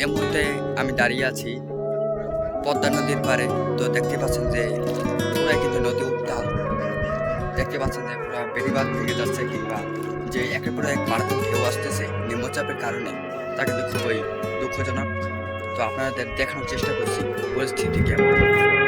এই মুহূর্তে আমি দাঁড়িয়ে আছি পদ্মা নদীর পাড়ে। তো দেখতে পাচ্ছেন যে পুরাই কিন্তু নদী উত্তাল। দেখতে পাচ্ছেন যে পুরা বেড়িবাঁধ ভেঙে যাচ্ছে, কিংবা যে একের পর এক মারাত্মক ঢেউ আসতেছে নিম্নচাপের কারণে, তা কিন্তু খুবই দুঃখজনক। তো আপনাদের দেখানোর চেষ্টা করছি পরিস্থিতি কেমন।